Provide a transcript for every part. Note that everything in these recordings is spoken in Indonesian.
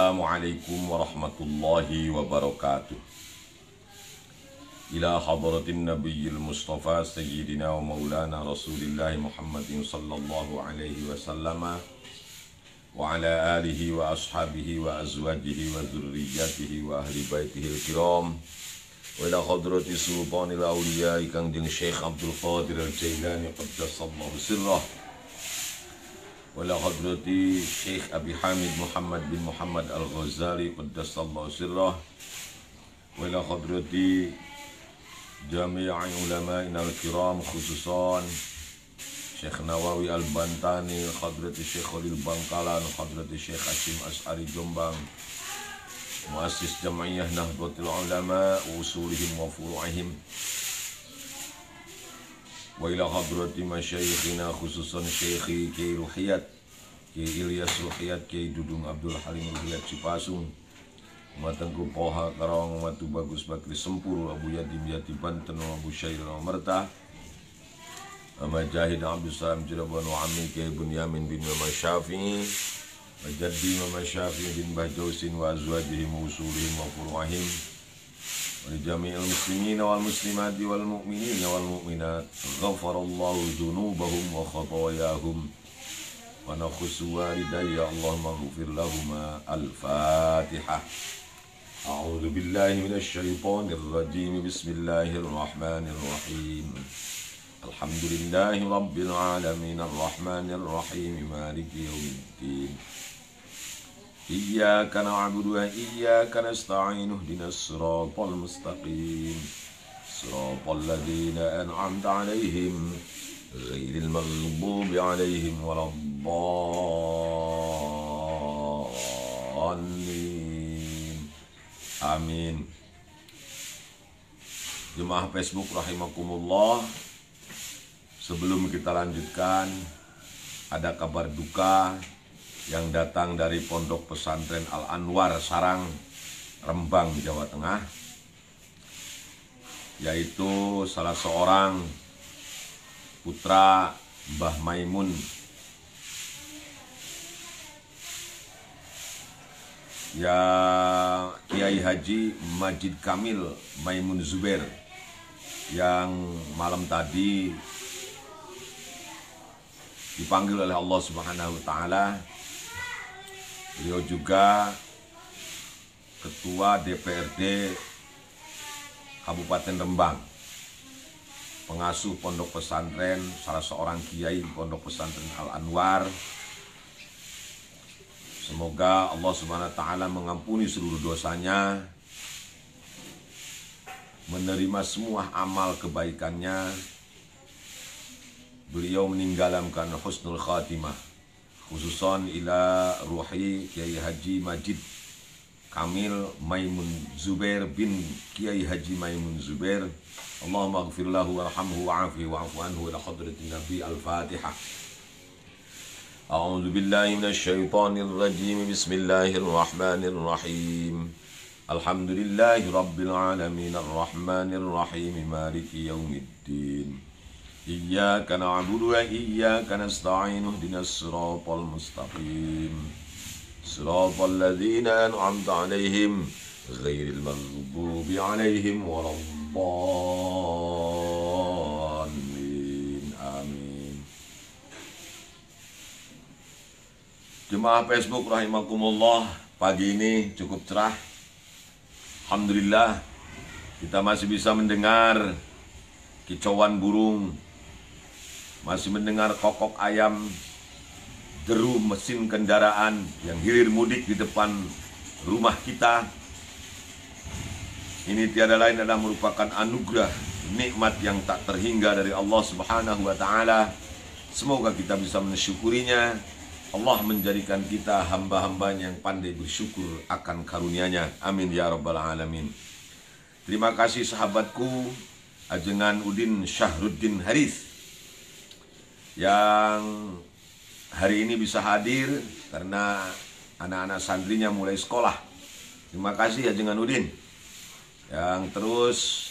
Assalamualaikum warahmatullahi wabarakatuh. Ila hadratin nabiyil mustafa sayyidina wa maulana rasulillahi Muhammadin sallallahu alaihi wasallam wa ala alihi wa ashabihi wa azwajihi wa dzurriyyatihi wa ahli baitihil kiram wa ila hadrati sultanil awliya Kangjeng Syekh Abdul Qadir Al-Jailani qaddasallahu sirrah wala hadrati Syekh Abi Hamid Muhammad bin Muhammad Al-Ghazali qaddasallahu sirrah wala hadrati jami'i ulama'ina al-kiram khususan Syekh Nawawi Al-Bantani, hadrati Syekh Khalil Bangkalan, hadrati Syekh Hashim As'ari Jombang, muassis Jam'iyah Nahdlatul Ulama usulihim wa furu'ihim wa ila hadrati masyayikhina khususan Syekhi Kiai Ruhiyat, Kiai Ilyas Ruhiyat, Kiai Dudung Abdul Halim Ruhiyat Cipasung, Matengku Poha Karawang, Matu Bagus Bakri Sempur, Abu Yadim Yati Banten, Abu Syair Merta, Majahid Abdul Salam Cirebon, Ami Kiai Bunyamin bin Mama Syafi'i, Majadi Mama Syafi'i bin Bahjausin wa azwajihim wa usulihim wa furu'ahim ولجميع المسلمين والمسلمات والمؤمنين والمؤمنات غفر الله ذنوبهم وخطاياهم ونخص والدي اللهم اغفر لهما. الفاتحة. أعوذ بالله من الشيطان الرجيم. بسم الله الرحمن الرحيم. الحمد لله رب العالمين الرحمن الرحيم مالك يوم الدين إياك نعبد وإياك نستعين اهدنا الصراط المستقيم صراط الذين أنعمت عليهم غير المغضوب عليهم ولا الضالين. Amin. Jemaah Facebook rahimakumullah, sebelum kita lanjutkan, ada kabar duka yang datang dari Pondok Pesantren Al-Anwar Sarang, Rembang, Jawa Tengah, yaitu salah seorang putra Mbah Maimun ya Kiai Haji Majid Kamil Maimun Zubair, yang malam tadi dipanggil oleh Allah Subhanahu wa Ta'ala. Beliau juga Ketua DPRD Kabupaten Rembang, pengasuh pondok pesantren, salah seorang kiai pondok pesantren Al-Anwar. Semoga Allah Subhanahu wa Ta'ala mengampuni seluruh dosanya, menerima semua amal kebaikannya. Beliau meninggalkan husnul khatimah, khususan ila ruhi Kiai Haji Majid Kamil Maimun Zubair bin Kiai Haji Maimun Zubair. Allahumma ighfir lahu warhamhu wa'afihi wa'fu anhu ila hadratin Nabi. Al-Fatihah. A'udzu billahi minasy syaithanir rajim. Bismillahirrahmanir rahim. Alhamdulillahi rabbil alamin arrahmanir rahim maliki yaumiddin. Iyyaka na'budu wa iyyaka nasta'in ihdinas siratal mustaqim siratal ladzina an'amta 'alaihim ghairil maghdubi 'alaihim waladdallin. Amin. Jemaah Facebook rahimakumullah, pagi ini cukup cerah. Alhamdulillah, kita masih bisa mendengar kicauan burung, masih mendengar kokok ayam, deru mesin kendaraan yang hilir mudik di depan rumah kita. Ini tiada lain adalah merupakan anugerah, nikmat yang tak terhingga dari Allah Subhanahu wa Ta'ala. Semoga kita bisa mensyukurinya. Allah menjadikan kita hamba-hambanya yang pandai bersyukur akan karunia-Nya. Amin ya rabbal alamin. Terima kasih sahabatku Ajengan Udin Syahruddin Haris yang hari ini bisa hadir karena anak-anak santrinya mulai sekolah. Terima kasih Ajengan Udin yang terus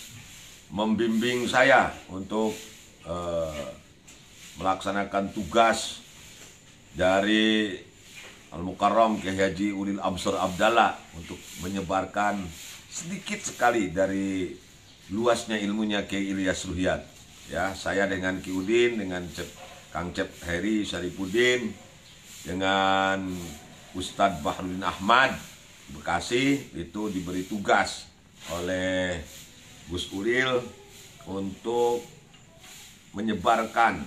membimbing saya untuk melaksanakan tugas dari Al-Mukarram Kiai Haji Ulil Absar Abdallah untuk menyebarkan sedikit sekali dari luasnya ilmunya Kiai Ilyas Ruhyat. Ya, saya dengan Ki Udin, dengan Kang Cep Heri Syarifuddin, dengan Ustadz Bahrudin Ahmad Bekasi itu diberi tugas oleh Gus Ulil untuk menyebarkan,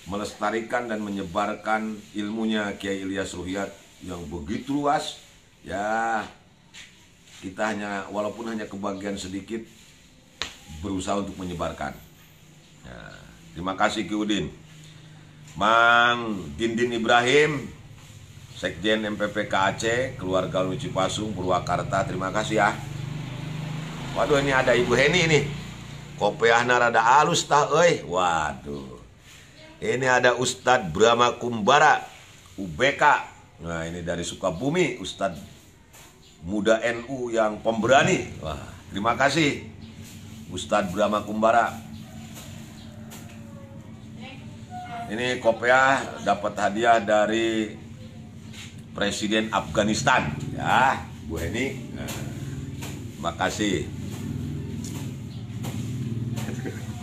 melestarikan dan menyebarkan ilmunya Kiai Ilyas Ruhyat yang begitu luas. Ya, kita walaupun hanya kebagian sedikit berusaha untuk menyebarkan. Ya, terima kasih Ki Udin. Mang Dindin Ibrahim, Sekjen MPPK Aceh, keluarga Luci Pasung, Purwakarta, terima kasih ya. Waduh, ini ada Ibu Heni ini. Kopiahna rada halus tah euy. Waduh. Ini ada Ustadz Brahma Kumbara, UBK. Nah, ini dari Sukabumi, Ustadz muda NU yang pemberani. Wah, terima kasih Ustadz Brahma Kumbara. Ini kopiah dapat hadiah dari Presiden Afghanistan. Ya, Bu Heni. Nah, terima kasih.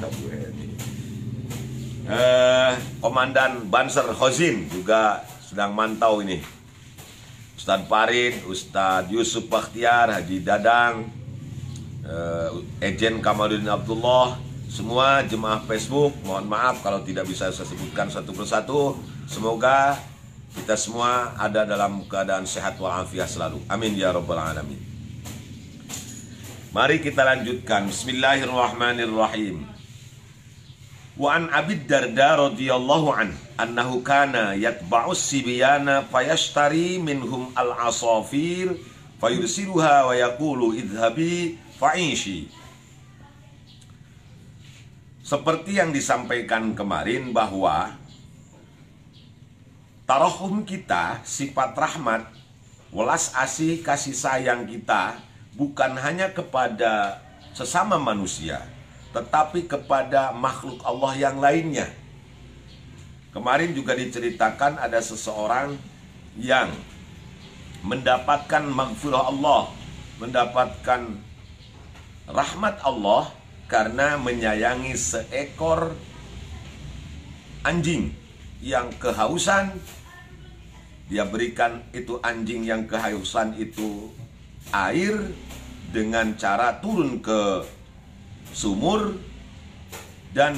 Bu Heni. Komandan Banser Khozin juga sedang mantau ini. Ustadz Farid, Ustadz Yusuf Bakhtiar, Haji Dadang, Ejen Kamaluddin Abdullah, semua jemaah Facebook, mohon maaf kalau tidak bisa saya sebutkan satu persatu. Semoga kita semua ada dalam keadaan sehat walafiat selalu. Amin ya rabbal alamin. Mari kita lanjutkan. Bismillahirrahmanirrahim. Wa an Abi Darda radhiyallahu an annahu kana yatba'us sibyana fayashtari minhum al-asafir fayursiluha wa yaqulu idhabi fa'ishi. Seperti yang disampaikan kemarin bahwa tarahum kita, sifat rahmat, welas asih, kasih sayang kita bukan hanya kepada sesama manusia, tetapi kepada makhluk Allah yang lainnya. Kemarin juga diceritakan ada seseorang yang mendapatkan maghfirah Allah, mendapatkan rahmat Allah karena menyayangi seekor anjing yang kehausan. Dia berikan itu anjing yang kehausan itu air dengan cara turun ke sumur dan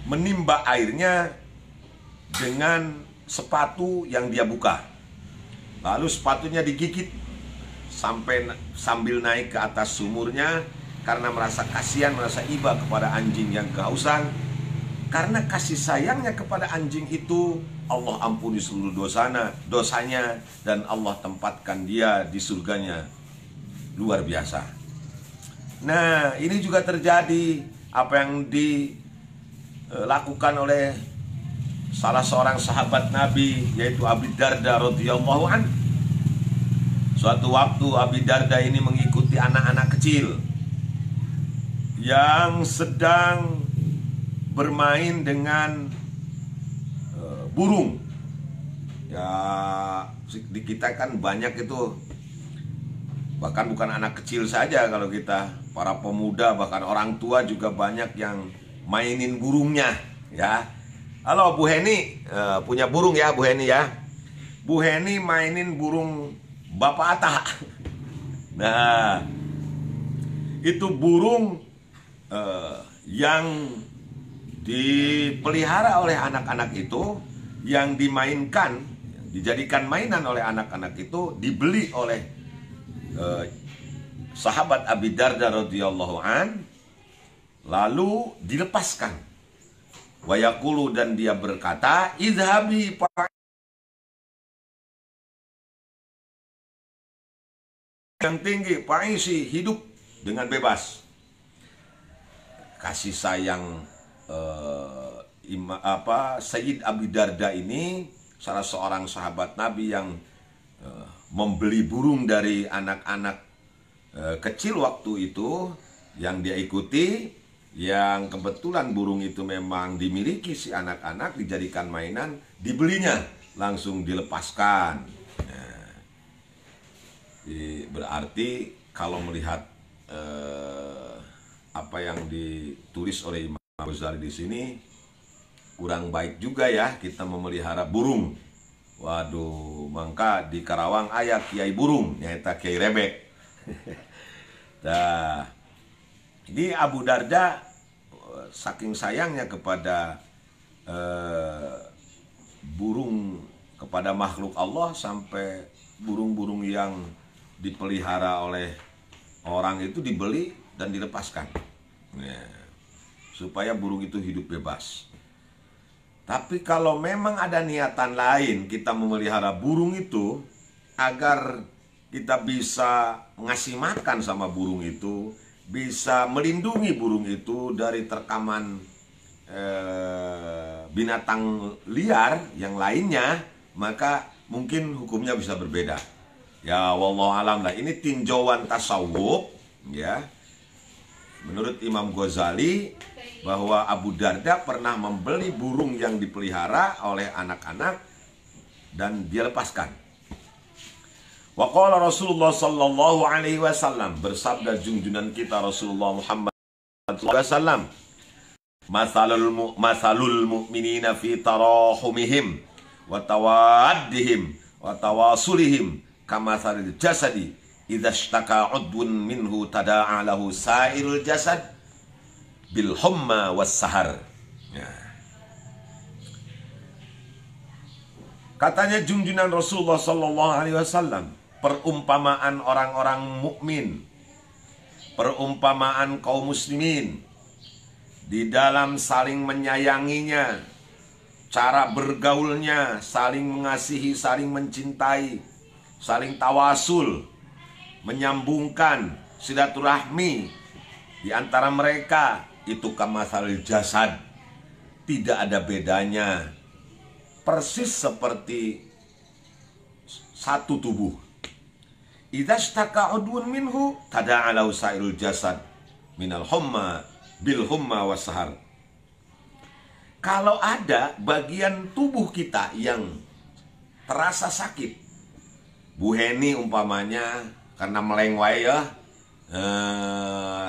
menimba airnya dengan sepatu yang dia buka. Lalu sepatunya digigit sambil naik ke atas sumurnya karena merasa kasihan, merasa iba kepada anjing yang kehausan. Karena kasih sayangnya kepada anjing itu, Allah ampuni seluruh dosanya dan Allah tempatkan dia di surganya. Luar biasa. Nah, ini juga terjadi apa yang dilakukan oleh salah seorang sahabat Nabi, yaitu Abi Darda radhiyallahu an. Suatu waktu Abi Darda ini mengikuti anak-anak kecil yang sedang bermain dengan burung. Ya, di kita kan banyak itu. Bahkan bukan anak kecil saja, kalau kita para pemuda bahkan orang tua juga banyak yang mainin burungnya ya. Halo Bu Heni, punya burung ya Bu Heni ya. Bu Heni mainin burung Bapak Atta. Nah, itu burung yang dipelihara oleh anak-anak itu, yang dimainkan, dijadikan mainan oleh anak-anak itu, dibeli oleh sahabat Abi Darda radhiyallahu an, lalu dilepaskan. Wa yaqulu, dan dia berkata, idhabi yang tinggi, fa'ishi, hidup dengan bebas. Kasih sayang Sayyid Abi Darda ini salah seorang sahabat Nabi yang membeli burung dari anak-anak kecil waktu itu yang dia ikuti, yang kebetulan burung itu memang dimiliki si anak-anak, dijadikan mainan, dibelinya, langsung dilepaskan. Nah, berarti kalau melihat apa yang ditulis oleh Imam Ghazali di sini, kurang baik juga ya kita memelihara burung. Waduh, mangka di Karawang aya kiai burung, nyata Kiai Rebek. Nah, ini Abu Darda saking sayangnya kepada burung, kepada makhluk Allah, sampai burung-burung yang dipelihara oleh orang itu dibeli dan dilepaskan, ya, supaya burung itu hidup bebas. Tapi kalau memang ada niatan lain kita memelihara burung itu agar kita bisa ngasih makan sama burung itu, bisa melindungi burung itu dari terkaman binatang liar yang lainnya, maka mungkin hukumnya bisa berbeda. Ya wallahu alam lah. Ini tinjauan tasawuf ya. Menurut Imam Ghazali bahwa Abu Darda pernah membeli burung yang dipelihara oleh anak-anak dan dia lepaskan. Wa qala Rasulullah sallallahu alaihi wasallam, bersabda junjungan kita Rasulullah Muhammad sallallahu alaihi wasallam, masalul mu'minina fi tarahumihim wa tawaddihim wa tawasulihim kamathalil jasadi idza ishtaka 'udwun minhu tada'a lahu sa'irul jasad bil humma was sahar. Ya. Katanya junjungan Rasulullah sallallahu alaihi wasallam, perumpamaan orang-orang mukmin, perumpamaan kaum muslimin di dalam saling menyayanginya, cara bergaulnya, saling mengasihi, saling mencintai, saling tawasul, menyambungkan silaturahmi di antara mereka, itu kamathalil jasad, tidak ada bedanya, persis seperti satu tubuh. Idza istaka udwun minhu tada'a lahu sa'irul jasad minal humma bil humma wasahar. Kalau ada bagian tubuh kita yang terasa sakit, Bu Heni umpamanya karena melengwai ya,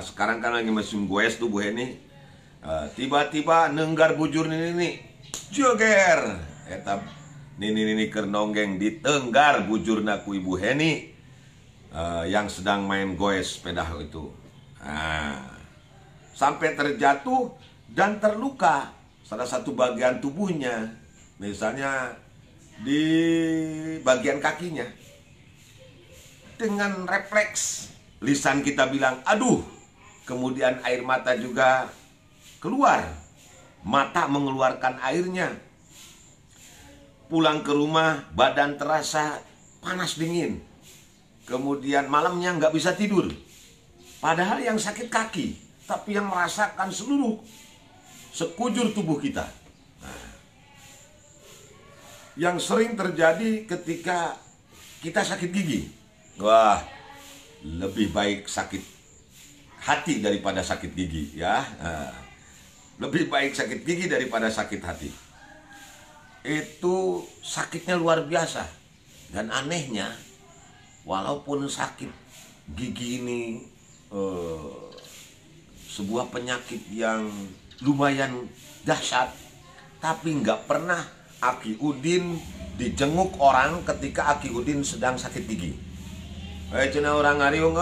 sekarang kan lagi musim goes tuh Bu Heni, tiba-tiba nenggar bujur ini joger eta nini keur nonggeng ditenggar bujurna ku Ibu Heni yang sedang main goes sepeda itu, sampai terjatuh dan terluka salah satu bagian tubuhnya, misalnya di bagian kakinya. Dengan refleks lisan kita bilang aduh, kemudian air mata juga keluar, mata mengeluarkan airnya. Pulang ke rumah badan terasa panas dingin, kemudian malamnya nggak bisa tidur. Padahal yang sakit kaki, tapi yang merasakan seluruh sekujur tubuh kita. Nah, yang sering terjadi ketika kita sakit gigi. Wah, lebih baik sakit hati daripada sakit gigi ya. Lebih baik sakit gigi daripada sakit hati. Itu sakitnya luar biasa. Dan anehnya, walaupun sakit gigi ini sebuah penyakit yang lumayan dahsyat, tapi nggak pernah Aki Udin dijenguk orang ketika Aki Udin sedang sakit gigi. Cina orang ngariung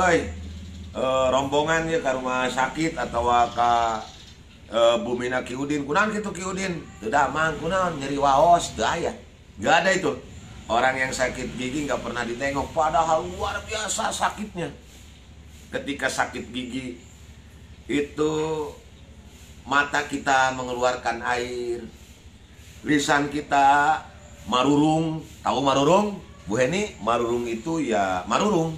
rombongan ya ke rumah sakit atau ke bumina Ki Udin, kunaon kitu Ki Udin? Teu damang, kunaon nyeri waos, teu aya. Enggak ada itu. Orang yang sakit gigi nggak pernah ditengok, padahal luar biasa sakitnya. Ketika sakit gigi itu mata kita mengeluarkan air, lisan kita marurung. Tahu marurung? Bu Heni, marurung itu ya marurung.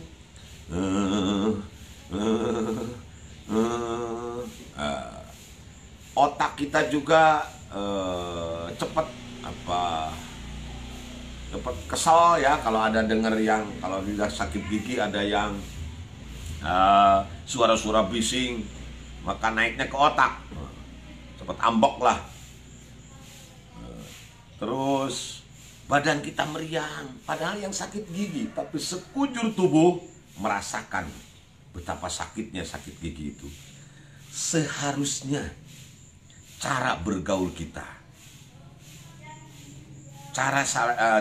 Otak kita juga cepat kesal ya kalau ada dengar yang kalau dia sakit gigi ada yang suara-suara bising, maka naiknya ke otak, cepat ambok lah. Terus badan kita meriang, padahal yang sakit gigi, tapi sekujur tubuh merasakan betapa sakitnya sakit gigi itu. Seharusnya cara bergaul kita,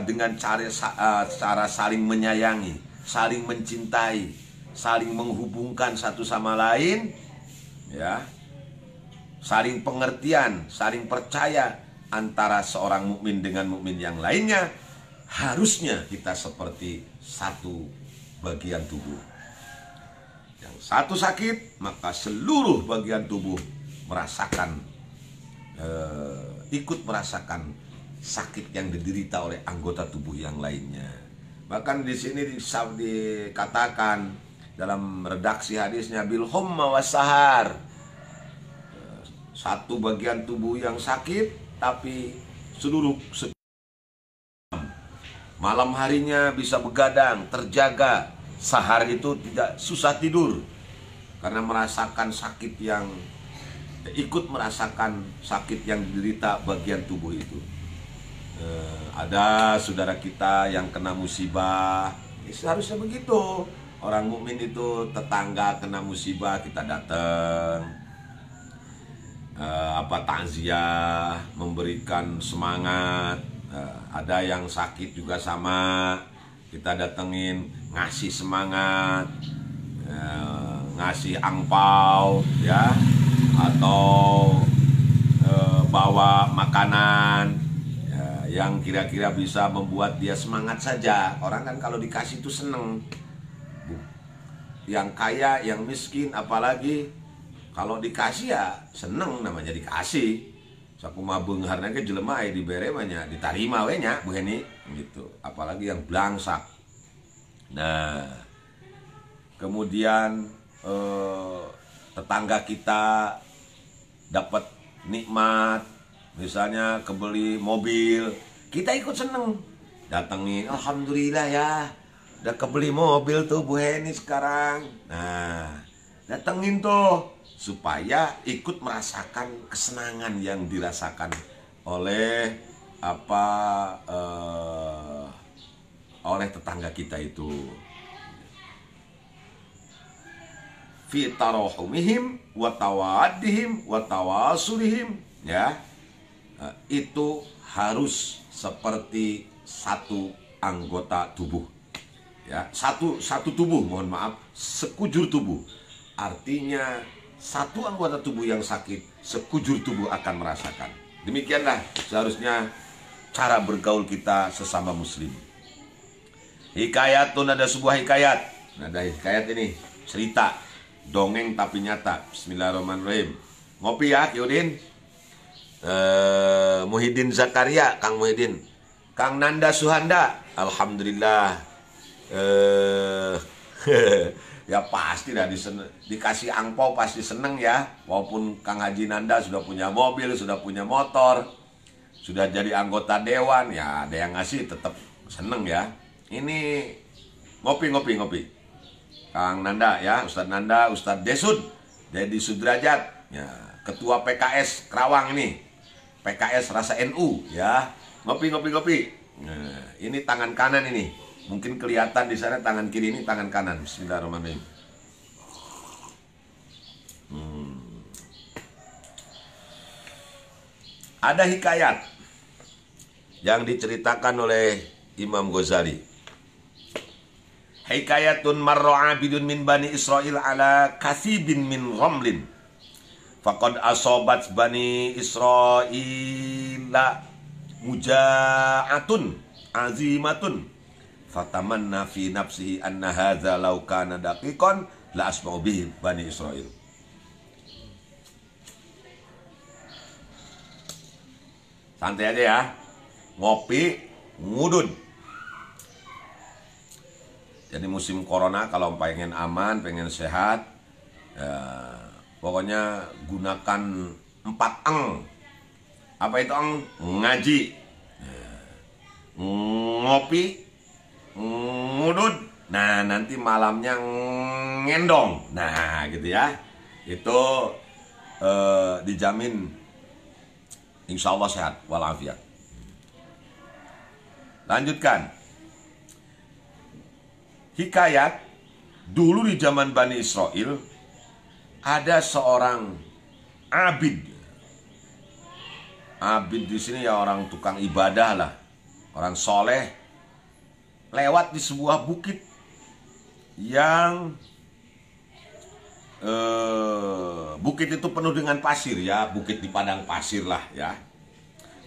dengan cara saling menyayangi, saling mencintai, saling menghubungkan satu sama lain, ya, saling pengertian, saling percaya antara seorang mukmin dengan mukmin yang lainnya. Harusnya kita seperti satu bagian tubuh. Yang satu sakit, maka seluruh bagian tubuh merasakan, ikut merasakan sakit yang diderita oleh anggota tubuh yang lainnya. Bahkan di sini dikatakan dalam redaksi hadisnya, bil humma wasahar, satu bagian tubuh yang sakit, tapi seluruh malam harinya bisa begadang, terjaga. Sahar itu tidak susah tidur karena merasakan sakit yang, ikut merasakan sakit yang diderita bagian tubuh itu. Ada saudara kita yang kena musibah, seharusnya begitu. Orang mukmin itu tetangga kena musibah, kita datang, takziah, memberikan semangat. Ada yang sakit juga sama, kita datengin, ngasih semangat, ngasih angpau, ya, atau bawa makanan yang kira-kira bisa membuat dia semangat saja. Orang kan kalau dikasih itu seneng, yang kaya, yang miskin, apalagi kalau dikasih ya seneng, namanya dikasih. Sakumaha beungharna ge jelema aya dibere mah nya ditarima we nya Bu Heni gitu. Apalagi yang blangsak. Nah, kemudian tetangga kita dapat nikmat, misalnya kebeli mobil, kita ikut seneng, datengin, alhamdulillah ya, udah kebeli mobil tuh Bu Heni sekarang. Nah, datengin tuh supaya ikut merasakan kesenangan yang dirasakan oleh oleh tetangga kita itu. Fi tarahumihim wa tawaddihim wa tawasulihim, ya. Itu harus seperti satu anggota tubuh. Ya, satu tubuh, mohon maaf, sekujur tubuh. Artinya satu anggota tubuh yang sakit, sekujur tubuh akan merasakan. Demikianlah seharusnya cara bergaul kita sesama muslim. Hikayatun, ada sebuah hikayat. Ada hikayat ini, cerita, dongeng tapi nyata. Bismillahirrahmanirrahim. Ngopi ya, Kyudin. Muhyiddin Zakaria, Kang Muhyiddin. Kang Nanda Suhanda, alhamdulillah. Ya pasti dah dikasih angpau pasti seneng ya. Walaupun Kang Haji Nanda sudah punya mobil, sudah punya motor, sudah jadi anggota dewan, ya ada yang ngasih tetap seneng ya. Ini ngopi. Kang Nanda ya, Ustadz Nanda, Ustadz Desud, Dedi Sudrajat, ya, Ketua PKS Kerawang ini, PKS Rasa NU ya. Ngopi. Nah, ini tangan kanan ini. Mungkin kelihatan di sana tangan kiri, ini tangan kanan. Bismillahirrahmanirrahim. Ada hikayat yang diceritakan oleh Imam Ghazali. Hikayatun marra 'abidun min bani Israil ala kathibin min ghamlin. Faqad asobat bani Israila muja'atun azimatun. Fatamanna fi nafsihi anna hadza law kana daqiqan la asma'u bihi bani Israil. Santai aja ya. Ngopi, ngudud. Jadi musim corona kalau pengen aman, pengen sehat, ya, pokoknya gunakan 4 eng. Apa itu eng? Ngaji, ngopi, ngudud, nah nanti malamnya ngendong, nah gitu ya. Itu dijamin insya Allah sehat walafiat. Lanjutkan. Hikayat, dulu di zaman Bani Israel ada seorang abid. Abid di sini ya orang tukang ibadah lah, orang soleh, lewat di sebuah bukit yang bukit itu penuh dengan pasir ya, bukit di padang pasir lah ya.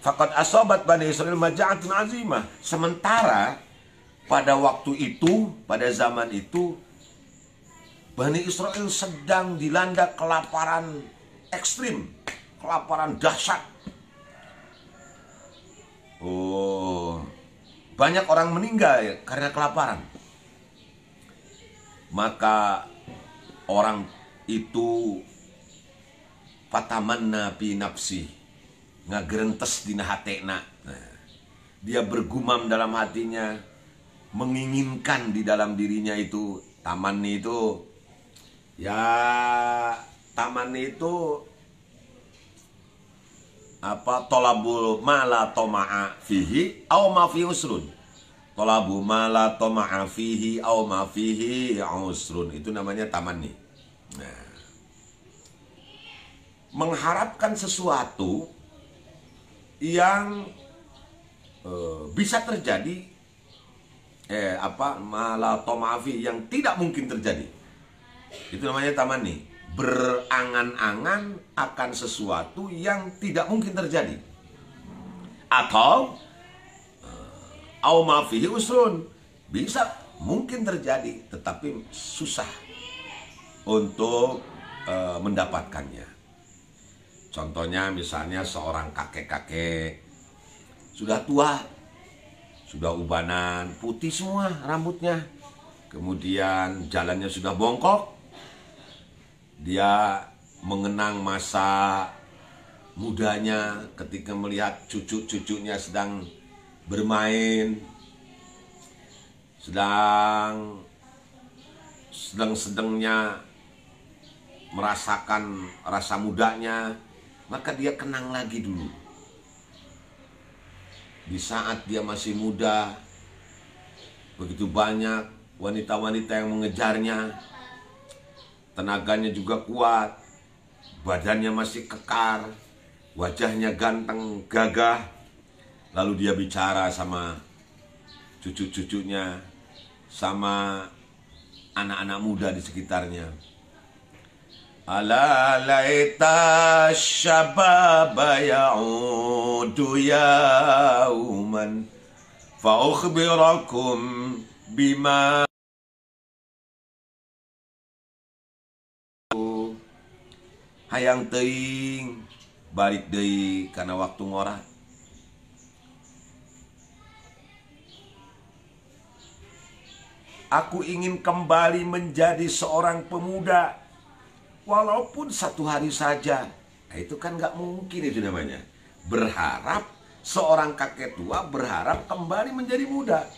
Faqad asabat Bani Israel maja'atun azimah. Sementara pada waktu itu, pada zaman itu, Bani Israel sedang dilanda kelaparan ekstrim, kelaparan dahsyat. Banyak orang meninggal ya, karena kelaparan. Maka orang itu fatamanna fi nafsi, ngagerentes dina hatena. Dia bergumam dalam hatinya, menginginkan di dalam dirinya itu, tamanni itu ya, tamanni itu apa, tolabul mala toma'a fihi au ma fi usrun. Tolabu mala toma'a fihi au ma fihi usrun, itu namanya tamanni. Nah, mengharapkan sesuatu yang bisa terjadi, mala toma'a fihi, yang tidak mungkin terjadi, itu namanya tamanni. Berangan-angan akan sesuatu yang tidak mungkin terjadi, atau au ma fihi usrun, bisa mungkin terjadi tetapi susah untuk mendapatkannya. Contohnya misalnya seorang kakek-kakek sudah tua, sudah ubanan, putih semua rambutnya, kemudian jalannya sudah bongkok. Dia mengenang masa mudanya ketika melihat cucu-cucunya sedang bermain, sedang-sedangnya merasakan rasa mudanya, maka dia kenang lagi dulu. Di saat dia masih muda, begitu banyak wanita-wanita yang mengejarnya, tenaganya juga kuat, badannya masih kekar, wajahnya ganteng, gagah. Lalu dia bicara sama cucu-cucunya, sama anak-anak muda di sekitarnya. Ala laita syababa ya'udu yauman fa ukhbirakum bima. Hayang teuing balik deui kana waktu ngora. Aku ingin kembali menjadi seorang pemuda, walaupun satu hari saja. Nah, itu kan gak mungkin, itu namanya berharap. Seorang kakek tua berharap kembali menjadi muda.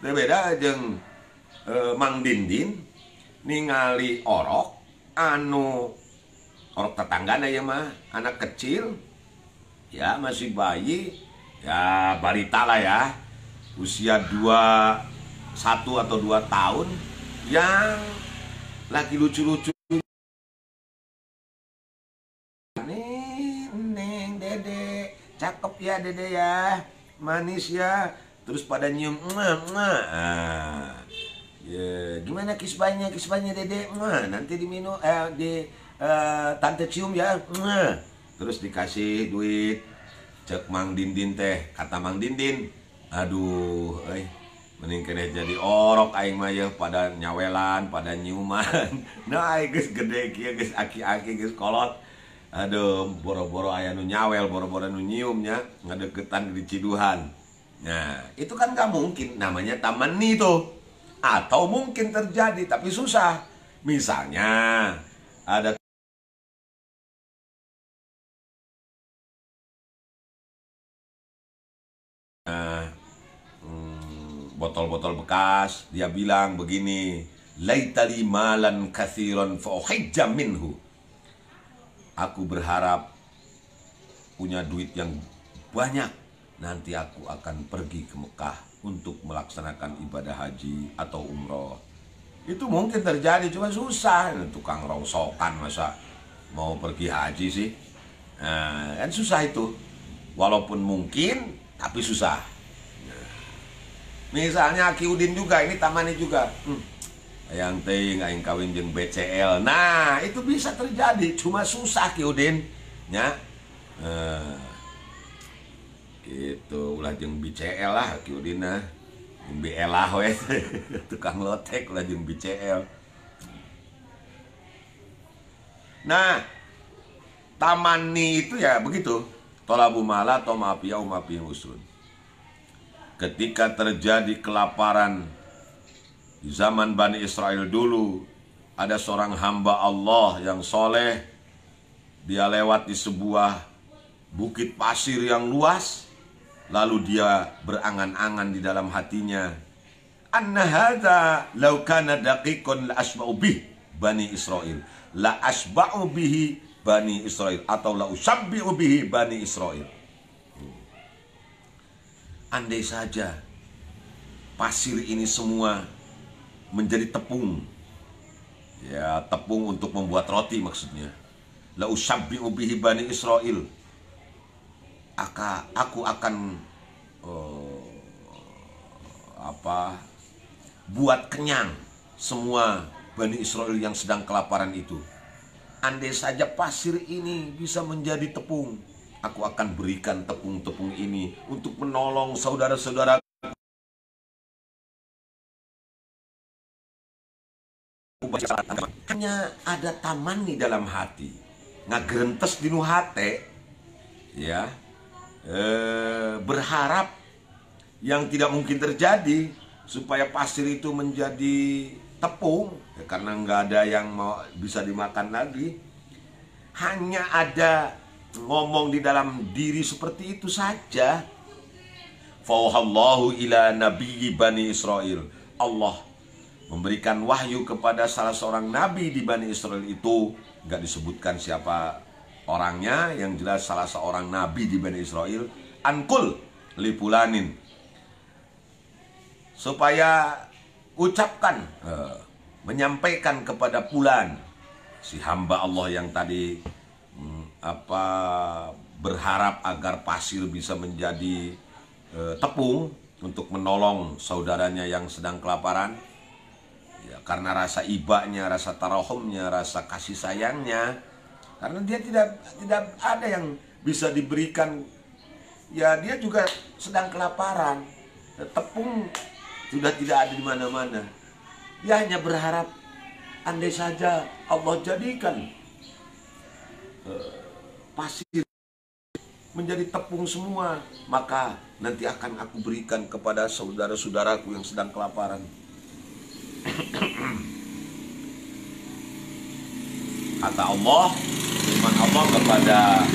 Beda jeung Mang Dindin ningali orok tetanggana ya mah, anak kecil ya, masih bayi ya, balita lah ya, usia 1 atau 2 tahun, yang lagi lucu-lucu. Neng dede, cakep ya dede ya, manis ya, terus pada nyium. Ya, gimana kisbahnya dede? Nanti diminum, tante cium ya. Terus dikasih duit. Cek Mang Dindin teh, kata Mang Dindin, aduh, mending kena jadi orok aing mah ya, pada nyawelan, pada nyiuman. Nah, geus gede kieu, geus aki-aki, geus kolot. Aduh, boro-boro aya nu nyawel, boro-boro nu nyiumnya, ngadeukeutan di ciduhan. Nah, itu kan gak mungkin, namanya tamanni tuh. Atau mungkin terjadi tapi susah. Misalnya ada botol-botol bekas, dia bilang begini, laitali malan katsiran fa uhijja minhu. Aku berharap punya duit yang banyak, nanti aku akan pergi ke Mekah untuk melaksanakan ibadah haji atau umroh. Itu mungkin terjadi, cuma susah. Tukang rongsokan masa mau pergi haji sih? Nah, kan susah itu. Walaupun mungkin, tapi susah. Misalnya Aki Udin juga, ini tamannya juga. Yang ting, aing kawin jeung BCL. Nah, itu bisa terjadi, cuma susah Aki Udin. Ya. Gitu, ulah jeung BCL lah Aki Udin nah. BL lah we. Tukang lotek ulah jeung BCL. Nah, tamani itu ya begitu. Tolabu mala tomafiya umafi usun. Ketika terjadi kelaparan di zaman Bani Israel dulu, ada seorang hamba Allah yang soleh. Dia lewat di sebuah bukit pasir yang luas. Lalu dia berangan-angan di dalam hatinya, anna hadza law kana daqiqan la asba'u bih Bani Israel, la asba'u bihi Bani Israel, atau la usabbi'u bihi Bani Israel. Andai saja pasir ini semua menjadi tepung, ya tepung untuk membuat roti maksudnya, la usabbi'u bihi Bani Israel, aku akan buat kenyang semua Bani Israel yang sedang kelaparan itu. Andai saja pasir ini bisa menjadi tepung, aku akan berikan tepung-tepung ini untuk menolong saudara-saudara. Hanya ada taman di dalam hati, ngagerentes di nu hate, ya. Berharap yang tidak mungkin terjadi supaya pasir itu menjadi tepung, ya, karena nggak ada yang mau bisa dimakan lagi. Hanya ada ngomong di dalam diri seperti itu saja. Fauhallahu ila nabiyyi Bani Israel. Allah memberikan wahyu kepada salah seorang nabi di Bani Israel itu, nggak disebutkan siapa orangnya, yang jelas salah seorang nabi di Bani Israel, ankul lipulanin, supaya ucapkan, menyampaikan kepada Fulan, si hamba Allah yang tadi berharap agar pasir bisa menjadi tepung untuk menolong saudaranya yang sedang kelaparan, ya, karena rasa ibanya, rasa tarahumnya, rasa kasih sayangnya. Karena dia tidak ada yang bisa diberikan, ya dia juga sedang kelaparan. Tepung sudah tidak ada di mana-mana. Dia hanya berharap, andai saja Allah jadikan pasir menjadi tepung semua, maka nanti akan aku berikan kepada saudara-saudaraku yang sedang kelaparan. Kata Allah, firman Allah kepada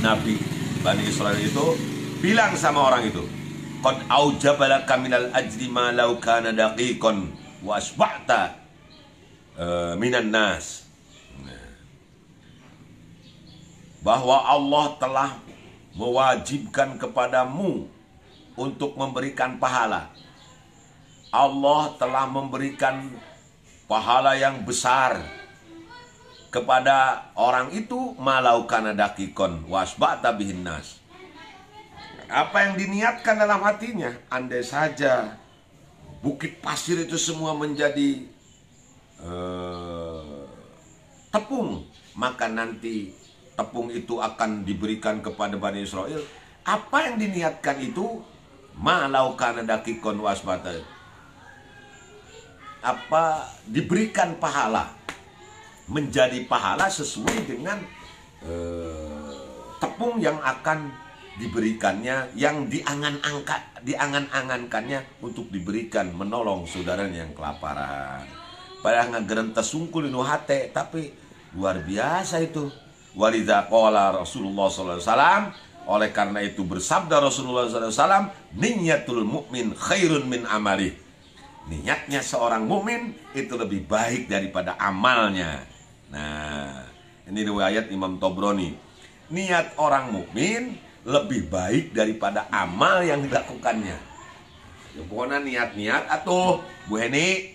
Nabi Bani Israel itu, bilang sama orang itu, qad aujabalaka minal ajri ma law kana daqiqan wa asba'ta minan nas. Bahwa Allah telah mewajibkan kepadamu untuk memberikan pahala. Allah telah memberikan pahala yang besar kepada orang itu, malau kana dakikon wasba'ta bihin nas. Apa yang diniatkan dalam hatinya, andai saja bukit pasir itu semua menjadi tepung, maka nanti tepung itu akan diberikan kepada Bani Israel. Apa yang diniatkan itu, malau kana dakikon wasba'ta, diberikan pahala, menjadi pahala sesuai dengan tepung yang akan diberikannya, yang diangan-angankannya untuk diberikan menolong saudaranya yang kelaparan. Padahal ngagerentes sungkul inu hate, tapi luar biasa itu. Walidza qala Rasulullah SAW, oleh karena itu bersabda Rasulullah SAW, niyatul mu'min khairun min amalih. Niatnya seorang mukmin itu lebih baik daripada amalnya. Nah, Ini riwayat Imam Tobroni. Niat orang mukmin lebih baik daripada amal yang dilakukannya. Ya, pokoknya niat-niat atuh Bu Heni.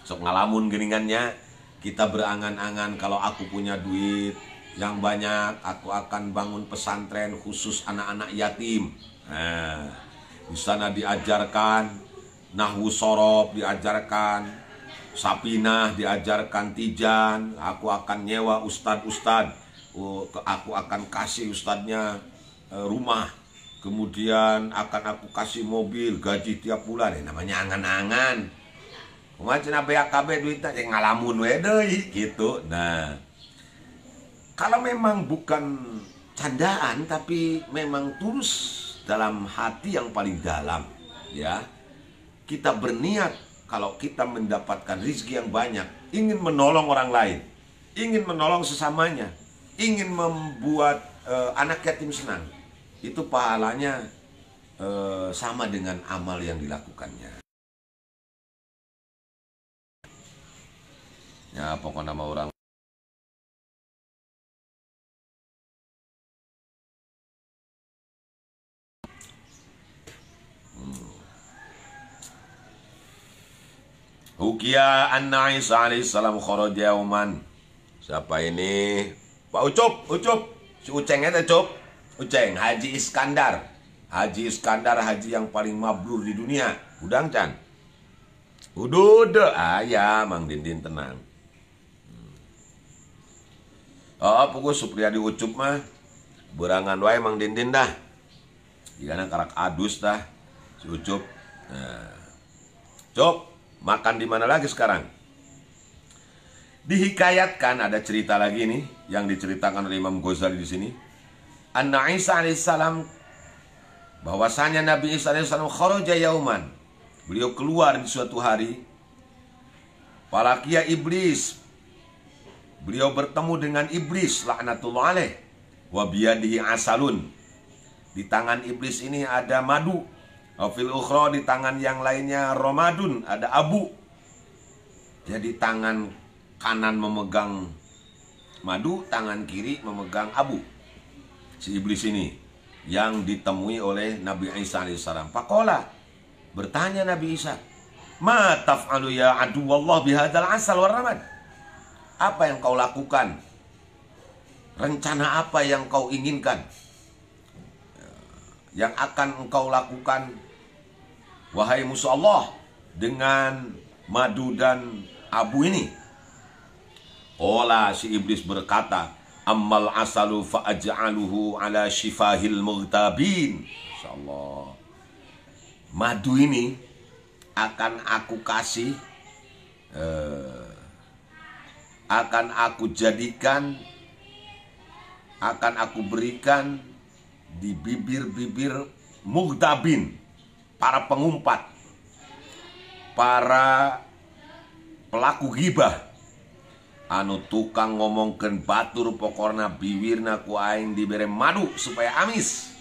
Sok ngalamun geningannya. Kita berangan-angan kalau aku punya duit yang banyak, aku akan bangun pesantren khusus anak-anak yatim. Nah, di sana diajarkan nahwu sorob, diajarkan sapinah, diajarkan tijan. Aku akan nyewa ustad-ustad. Aku akan kasih ustadnya rumah. Kemudian akan aku kasih mobil, gaji tiap bulan. Namanya angan-angan. Macam apa ya KB duitnya yang ngalamun deui gitu. Nah, kalau memang bukan candaan tapi memang tulus dalam hati yang paling dalam, ya. Kita berniat kalau kita mendapatkan rezeki yang banyak, ingin menolong orang lain, ingin menolong sesamanya, ingin membuat anak yatim senang, itu pahalanya sama dengan amal yang dilakukannya. Ya, pokoknya nama orang Hukia anna Isa alaihissalam kharaja yauman. Siapa ini? Pak Ucup. Si Uceng itu Ucup. Uceng, Haji Iskandar. Haji Iskandar, haji yang paling mabrur di dunia. Udang can. Udah ayah Mang Dindin tenang. Pokok Supriyadi Ucup mah berangan wae Mang Dindin dah. Jigana karak adus dah si Ucup. Nah. Cop, makan di mana lagi sekarang? Dihikayatkan, ada cerita lagi nih yang diceritakan oleh Imam Ghazali di sini. Anna Isa alaihissalam, bahwasanya Nabi Isa alaihissalam kharaja yauman. Beliau keluar di suatu hari. Falaqiya iblis. Beliau bertemu dengan iblis laknatullah alaih. Wa biyadihi asalun. Di tangan iblis ini ada madu. Fil ukhra, di tangan yang lainnya romadun, ada abu. Jadi tangan kanan memegang madu, tangan kiri memegang abu. Si iblis ini yang ditemui oleh Nabi Isa alaihissalam. Faqala, bertanya Nabi Isa, ma taf'alu ya aduwallah bihadzal asal warramad? Apa yang kau lakukan? Rencana apa yang kau inginkan? Yang akan engkau lakukan, wahai musuh Allah, dengan madu dan abu ini? Ola, si iblis berkata, ammal asalu fa'aj'aluhu ala shifahil mughtabin. Insyaallah, madu ini akan aku kasih, akan aku jadikan, akan aku berikan di bibir-bibir mughtabin, para pengumpat, para pelaku ghibah, anu tukang ngomongkeun batur, pokokna bibirna ku aing dibere madu supaya amis.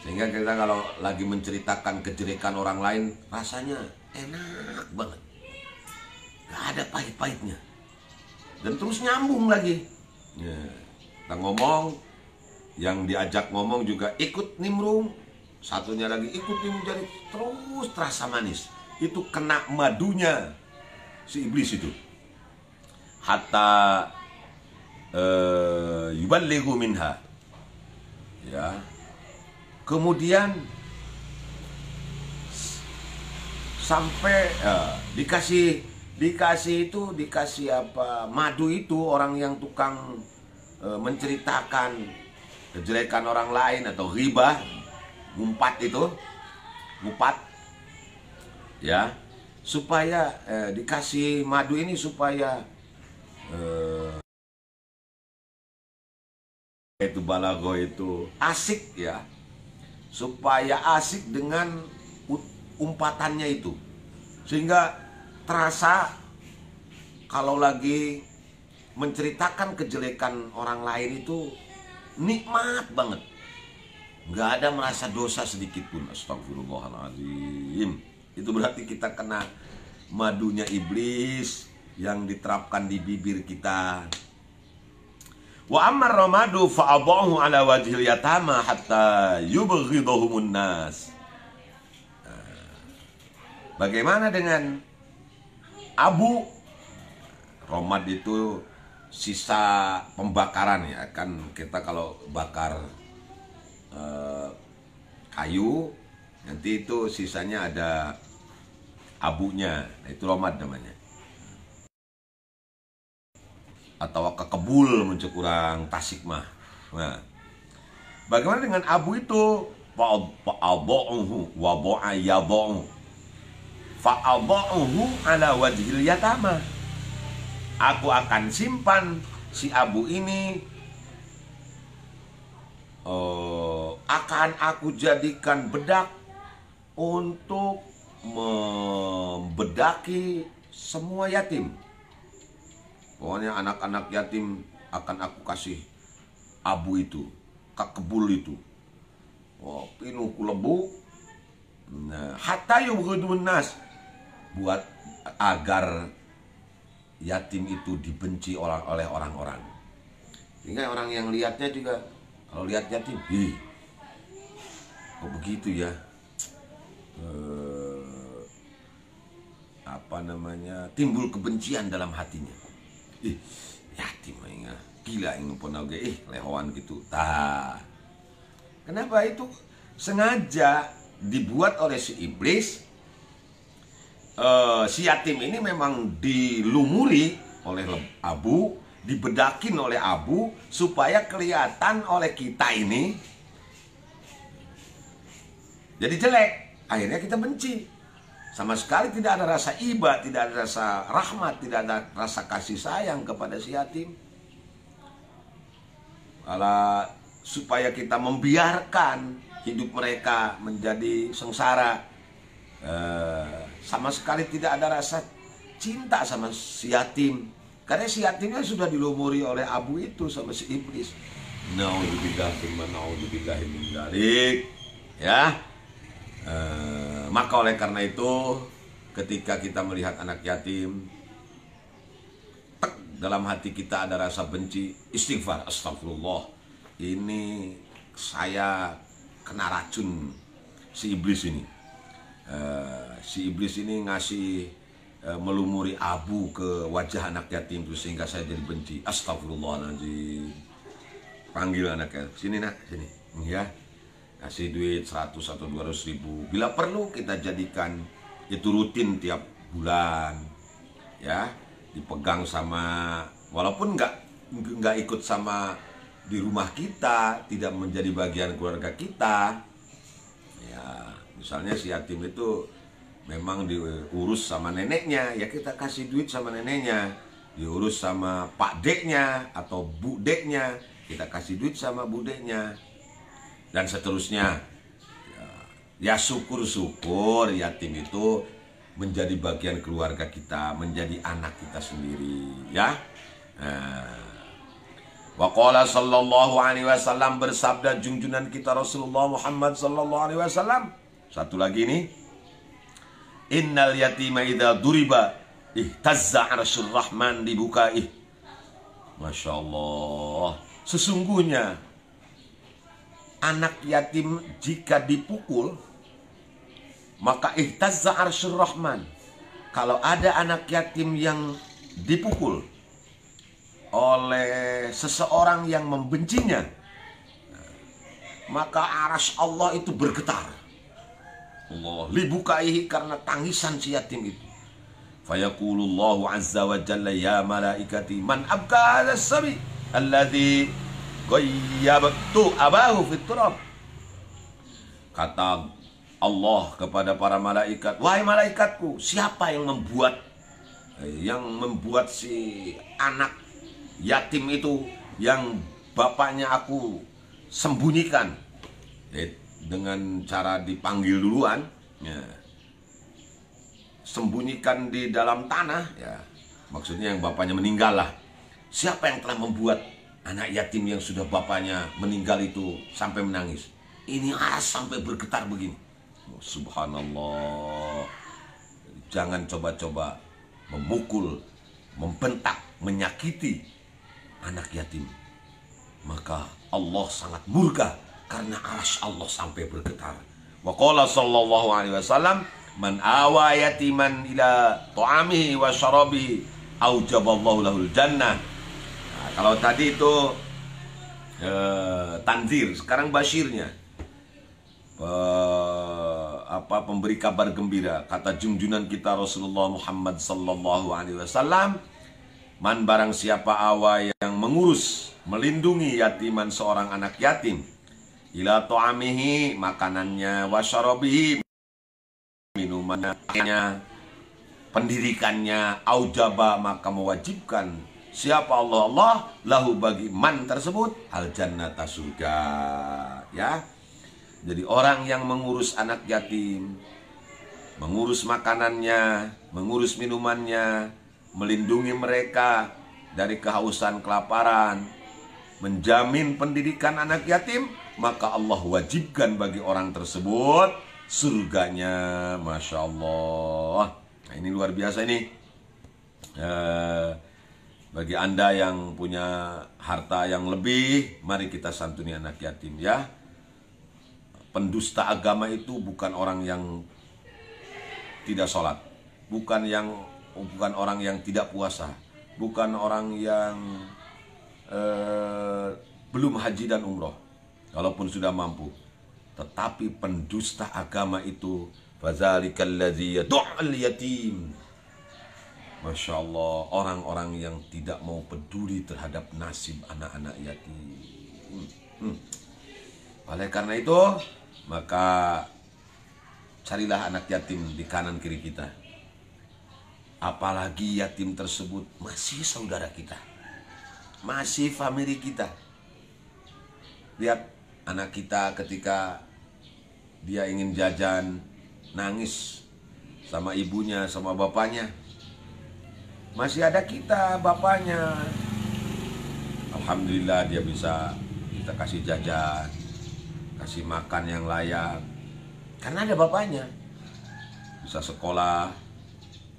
Sehingga kita kalau lagi menceritakan kejelekan orang lain, rasanya enak banget, gak ada pahit-pahitnya, dan terus nyambung lagi. Ya, kita ngomong, yang diajak ngomong juga ikut nimbrung, satunya lagi ikut nimbrung, jadi terus terasa manis. Itu kena madunya si iblis itu. Hatta yuballighu minha. Ya. Kemudian sampai dikasih apa, madu itu, orang yang tukang menceritakan kejelekan orang lain atau ghibah, ngumpat itu, ngupat, ya, supaya dikasih madu ini supaya itu balago itu asik, ya, supaya asik dengan umpatannya itu, sehingga terasa kalau lagi menceritakan kejelekan orang lain itu nikmat banget, nggak ada merasa dosa sedikit pun. Astagfirullahaladzim. Itu berarti kita kena madunya iblis yang diterapkan di bibir kita. Wa ammar ramadu fa'adahu ala wajhil yatama hatta yubghidahumun nas. Bagaimana dengan abu? Romad itu sisa pembakaran ya, kan kita kalau bakar kayu nanti itu sisanya ada abunya, nah, itu romad namanya. Atau kekebul muncul kurang tasik mah. Nah, bagaimana dengan abu itu? Fa'adha'uhu wa ba'ayadha'uhu fa'adha'uhu ala wajhil yatama. Aku akan simpan si abu ini, akan aku jadikan bedak untuk membedaki semua yatim. Pokoknya anak-anak yatim akan aku kasih abu itu, kekebul itu. Oh, pinuh kulebu. Nah, hatta yubghidun nas, buat agar yatim itu dibenci oleh orang-orang. Sehingga orang yang lihatnya juga, kalau lihat yatim, kok begitu ya? Timbul kebencian dalam hatinya. Yatim gila ingin ponage lehoan gitu. Kenapa itu sengaja dibuat oleh si iblis? Si yatim ini memang dilumuri oleh abu, dibedakin oleh abu supaya kelihatan oleh kita ini jadi jelek. Akhirnya kita benci. Sama sekali tidak ada rasa iba, tidak ada rasa rahmat, tidak ada rasa kasih sayang kepada si yatim. Supaya kita membiarkan hidup mereka menjadi sengsara. Sama sekali tidak ada rasa cinta sama si yatim. Karena si yatimnya sudah dilumuri oleh abu itu sama si iblis. Na'udzubillahi min dzalik. Ya. Maka oleh karena itu, ketika kita melihat anak yatim, dalam hati kita ada rasa benci, istighfar, astagfirullah, ini saya kena racun si iblis ini. Si iblis ini ngasih melumuri abu ke wajah anak yatim itu sehingga saya jadi benci. Astagfirullahaladzim. Panggil anaknya, sini nak, sini, ya. Kasih duit 100 atau 200 ribu. Bila perlu kita jadikan itu rutin tiap bulan, ya, dipegang sama, walaupun nggak ikut sama di rumah kita, tidak menjadi bagian keluarga kita, ya. Misalnya si yatim itu memang diurus sama neneknya, ya kita kasih duit sama neneknya. Diurus sama pak deknya atau bu deknya, kita kasih duit sama bu deknya. Dan seterusnya. Ya syukur-syukur yatim itu menjadi bagian keluarga kita, menjadi anak kita sendiri, ya. Wa qala sallallahu alaihi wasallam, bersabda junjungan kita Rasulullah Muhammad sallallahu alaihi wasallam. Satu lagi nih. Innal yatima idza duriba ihtazza 'arsyur rahman dibukaih. Masya Allah. Sesungguhnya anak yatim jika dipukul maka ihtazza 'arsyur rahman. Kalau ada anak yatim yang dipukul oleh seseorang yang membencinya, maka arsy Allah itu bergetar. Allah libukaihi, karena tangisan si yatim itu. Fayaqulullahu azza wa jalla ya malaikati man abka hadha as-sabi alladhi ghayyabtu abahu fit turab. Kata Allah kepada para malaikat, wahai malaikatku, siapa yang membuat si anak yatim itu yang bapaknya aku sembunyikan, dengan cara dipanggil duluan, ya, sembunyikan di dalam tanah, ya, maksudnya yang bapaknya meninggal lah. Siapa yang telah membuat anak yatim yang sudah bapaknya meninggal itu sampai menangis? Ini sampai bergetar begini. Oh, subhanallah. Jangan coba-coba memukul, membentak, menyakiti anak yatim. maka Allah sangat murka karena arsy Allah sampai bergetar. Wa qala sallallahu alaihi wasallam, man awa yatiman ila ta'amihi wa syarabihi aujaballahu lahul jannah. Nah, kalau tadi itu tanzir, sekarang basyirnya. Pemberi kabar gembira. Kata junjunan kita Rasulullah Muhammad sallallahu alaihi wasallam, man barang siapa awa yang mengurus, melindungi yatiman seorang anak yatim, ila ta'amihi, makanannya, wa syarabihi, minumannya, pendidikannya, aujaba, maka mewajibkan siapa Allah lahu bagi man tersebut al jannata, surga. Ya, jadi orang yang mengurus anak yatim, mengurus makanannya, mengurus minumannya, melindungi mereka dari kehausan, kelaparan, menjamin pendidikan anak yatim, maka Allah wajibkan bagi orang tersebut surganya. Masya Allah. Nah, ini luar biasa ini. Bagi Anda yang punya harta yang lebih, mari kita santuni anak yatim ya. Pendusta agama itu bukan orang yang tidak sholat, bukan orang yang tidak puasa, bukan orang yang belum haji dan umroh, walaupun sudah mampu. Tetapi pendusta agama itu fazalikal ladzi yad'ul yatim. Masya Allah, orang-orang yang tidak mau peduli terhadap nasib anak-anak yatim. Oleh karena itu, maka carilah anak yatim di kanan kiri kita. Apalagi yatim tersebut masih saudara kita, masih famili kita. Lihat anak kita ketika dia ingin jajan, nangis sama ibunya, sama bapaknya. Masih ada kita, bapaknya. Alhamdulillah dia bisa kita kasih jajan, kasih makan yang layak. Karena ada bapaknya. Bisa sekolah,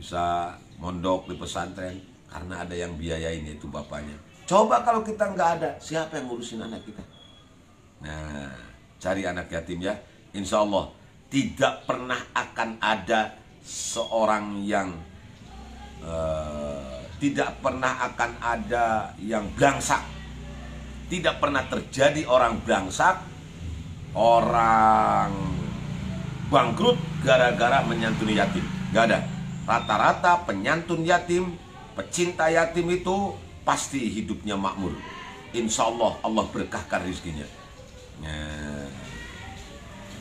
bisa mondok di pesantren, karena ada yang biayain, yaitu bapaknya. Coba kalau kita nggak ada, siapa yang ngurusin anak kita? Nah, cari anak yatim ya. Insya Allah tidak pernah akan ada seorang yang tidak pernah akan ada yang blangsak. Tidak pernah terjadi orang blangsak, orang bangkrut gara-gara menyantuni yatim. Gak ada. Rata-rata penyantun yatim, pecinta yatim itu pasti hidupnya makmur. Insya Allah Allah berkahkan rezekinya.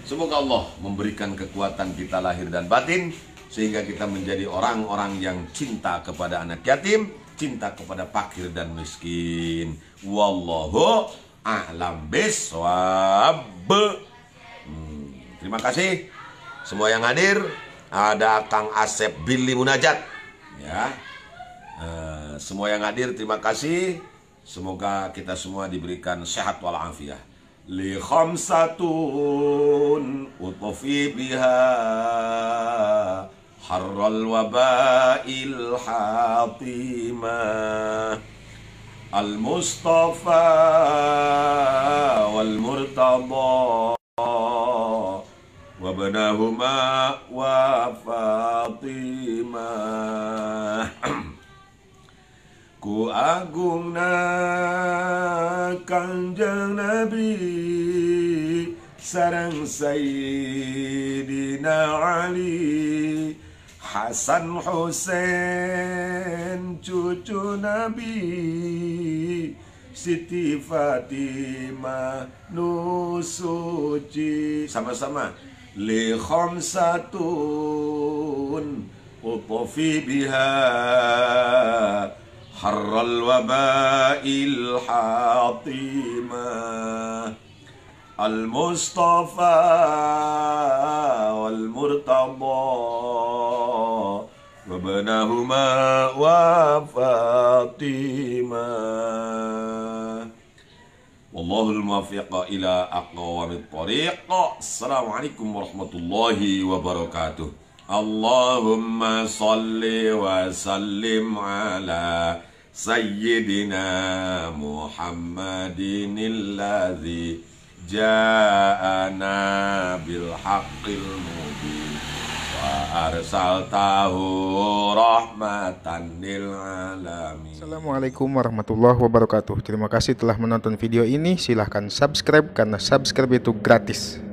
Semoga Allah memberikan kekuatan kita lahir dan batin, sehingga kita menjadi orang-orang yang cinta kepada anak yatim, cinta kepada fakir dan miskin. Wallahu a'lam bishawab. Terima kasih semua yang hadir. Ada Kang Asep Billy Munajat ya. Semua yang hadir terima kasih. Semoga kita semua diberikan sehat walafiat. Li khamsatun utufi biha harral wabail hatimah al-Mustafa wal Murtada wabnahuma wa Fatimah. Ku agungna Kanjeng Nabi sareng Sayyidina Ali, Hasan Husain cucu Nabi, Siti Fatimah nu suci. Sama-sama. Li khamsatun utufi biha harral wabail hatimah al-Mustafa wal Murtada wabnahuma wa Fatimah. Wallahul muwaffiq ila aqwamit thariq. Assalamualaikum warahmatullahi wabarakatuh. Allahumma salli wa sallim ala sayyidina Muhammadin alladzi ja'ana bil haqqil mubin wa arsaltahu rahmatan lil alamin. Assalamualaikum warahmatullahi wabarakatuh. Terima kasih telah menonton video ini. Silahkan subscribe karena subscribe itu gratis.